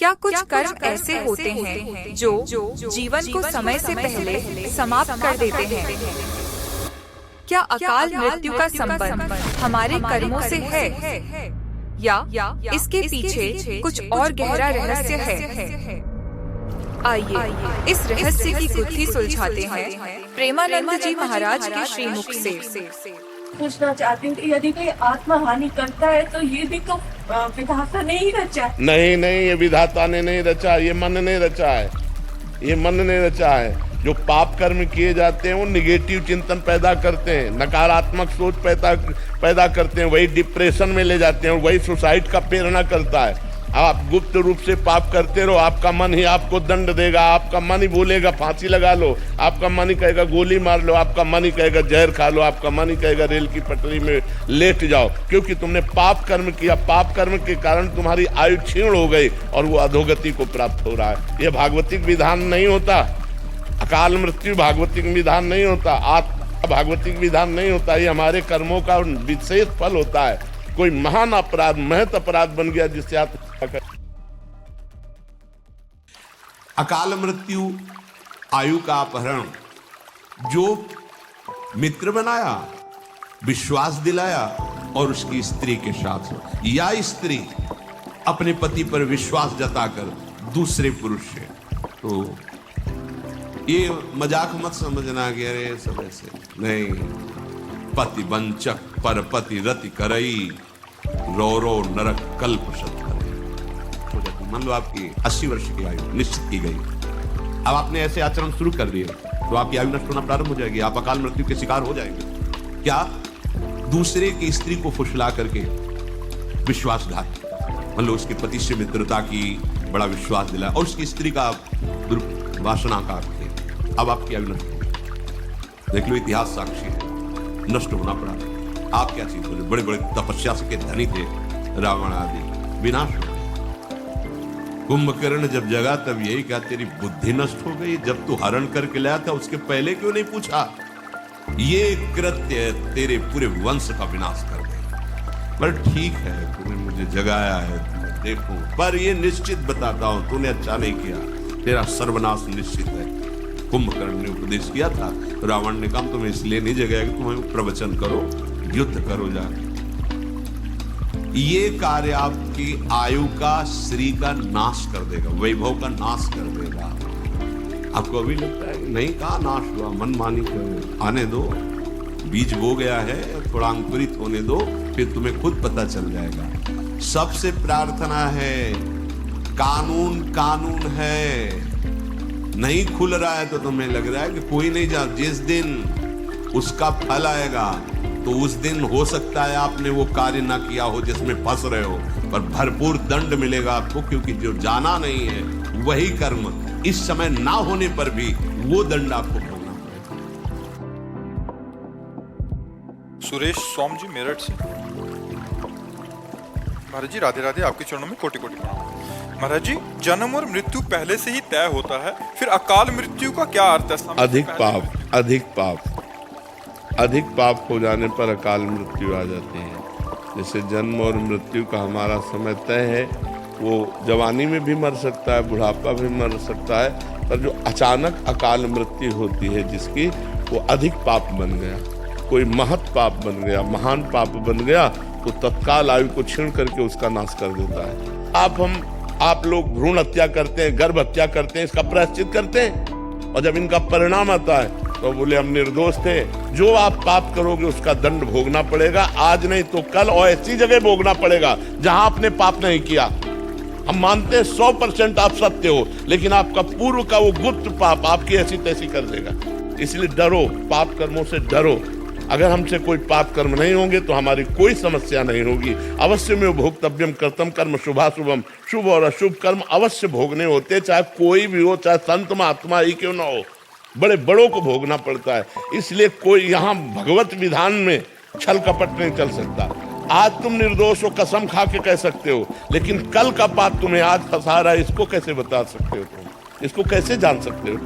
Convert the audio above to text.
क्या कुछ कर्म ऐसे होते हैं जो जीवन को समय से पहले समाप्त कर देते हैं? क्या अकाल मृत्यु का संबंध हमारे कर्मों से है या इसके पीछे कुछ और गहरा रहस्य है? आइए इस रहस्य की गुत्थी सुलझाते हैं प्रेमानंद जी महाराज के श्रीमुख से। पूछना चाहती हूँ कि यदि कोई आत्मा हानि करता है तो ये भी तो विधाता ने ही रचा है। नहीं, ये विधाता ने नहीं रचा, ये मन ने रचा है। ये मन ने रचा है। जो पाप कर्म किए जाते हैं वो निगेटिव चिंतन पैदा करते हैं, नकारात्मक सोच पैदा करते हैं, वही डिप्रेशन में ले जाते हैं, वही सुसाइड का प्रेरणा करता है। आप गुप्त रूप से पाप करते रहो, आपका मन ही आपको दंड देगा। आपका मन ही बोलेगा फांसी लगा लो, आपका मन ही कहेगा गोली मार लो, आपका मन ही कहेगा जहर खा लो, आपका मन ही कहेगा रेल की पटरी में लेट जाओ, क्योंकि तुमने पाप कर्म किया। पाप कर्म के कारण तुम्हारी आयु क्षीण हो गई और वो अधोगति को प्राप्त हो रहा है। ये भागवतिक विधान नहीं होता। अकाल मृत्यु भागवतिक विधान नहीं होता, आत्मा भागवतिक विधान नहीं होता। ये हमारे कर्मों का विशेष फल होता है। कोई महान अपराध, महत अपराध बन गया जिससे आप अकाल मृत्यु, आयु का अपहरण, जो मित्र बनाया, विश्वास दिलाया और उसकी स्त्री के साथ, या स्त्री अपने पति पर विश्वास जताकर दूसरे पुरुष से, तो ये मजाक मत समझना कि अरे सब ऐसे नहीं। पति वंचक पर पति रति करई, रो रो नरक कल्प शत करे। मान लो आपकी 80 वर्ष की आयु निश्चित की गई, अब आपने ऐसे आचरण शुरू कर दिए तो आपकी आयु नष्ट होना प्रारंभ हो जाएगी, आप अकाल मृत्यु के शिकार हो जाएंगे। क्या? दूसरे की स्त्री को फुसला करके विश्वासघात, मान लो उसके पति से मित्रता की, बड़ा विश्वास दिलाया और उसकी स्त्री का वासनाकार थे, अब आपकी आयु नष्ट हो। देख लो, इतिहास साक्षी है, नष्ट होना पड़ा। आप क्या चीज बोले? बड़े बड़े तपस्या के धनी थे रावण आदि, विनाश हो। कुंभकर्ण जब जगा तब यही कहा, तेरी बुद्धि नष्ट हो गई, जब तू हरण करके लाया था उसके पहले क्यों नहीं पूछा? ये कृत्य तेरे पूरे वंश का विनाश कर दे। पर ठीक है, तूने मुझे जगाया है, देखो, पर ये निश्चित बताता हूं, तूने अच्छा नहीं किया, तेरा सर्वनाश निश्चित है। कुंभकर्ण ने उपदेश किया था, रावण ने कहा तुम्हें इसलिए नहीं जगाया कि तुम्हें प्रवचन करो, युद्ध करो जाके। ये कार्य आपकी आयु का, श्री का नाश कर देगा, वैभव का नाश कर देगा। आपको अभी लगता है नहीं, कहा नाश हुआ, मनमानी करो, आने दो, बीज बो गया है, थोड़ा अंकुरित होने दो, फिर तुम्हें खुद पता चल जाएगा। सबसे प्रार्थना है, कानून कानून है, नहीं खुल रहा है तो तुम्हें लग रहा है कि कोई नहीं जा, जिस दिन उसका फल आएगा तो उस दिन हो सकता है आपने वो कार्य ना किया हो जिसमें फंस रहे हो, पर भरपूर दंड मिलेगा आपको, क्योंकि जो जाना नहीं है वही कर्म इस समय ना होने पर भी वो दंड आपको भोगना पड़ेगा। सुरेश सोम जी मेरठ से। महाराज जी राधे राधे, आपके चरणों में कोटि कोटि प्रणाम। महाराज जी, जन्म और मृत्यु पहले से ही तय होता है, फिर अकाल मृत्यु का क्या अर्थ है? अधिक पाप हो जाने पर अकाल मृत्यु आ जाती है। जैसे जन्म और मृत्यु का हमारा समय तय है, वो जवानी में भी मर सकता है, बुढ़ापा भी मर सकता है, पर जो अचानक अकाल मृत्यु होती है जिसकी, वो अधिक पाप बन गया, कोई महत पाप बन गया, महान पाप बन गया, तो तत्काल आयु को छीन करके उसका नाश कर देता है। आप लोग भ्रूण हत्या करते हैं, गर्भ हत्या करते हैं, इसका प्रायश्चित करते हैं, और जब इनका परिणाम आता है तो बोले हम निर्दोष थे। जो आप पाप करोगे उसका दंड भोगना पड़ेगा, आज नहीं तो कल, और ऐसी जगह भोगना पड़ेगा जहां आपने पाप नहीं किया। हम मानते हैं 100% आप सत्य हो, लेकिन आपका पूर्व का वो गुप्त पाप आपकी ऐसी तैसी कर देगा। इसलिए डरो, पाप कर्मों से डरो। अगर हमसे कोई पाप कर्म नहीं होंगे तो हमारी कोई समस्या नहीं होगी। अवश्य में भोक्तव्यम कर्तम कर्म शुभाशुभम, शुभ और अशुभ कर्म अवश्य भोगने होते, चाहे कोई भी हो, चाहे संत महात्मा ही क्यों ना हो, बड़े बड़ों को भोगना पड़ता है। इसलिए कोई यहाँ भगवत विधान में छल कपट नहीं चल सकता। आज तुम निर्दोष हो, कसम खा के कह सकते हो, लेकिन कल का पाप तुम्हें आज फंसा रहा है, इसको कैसे बता सकते हो तुम? इसको कैसे जान सकते हो?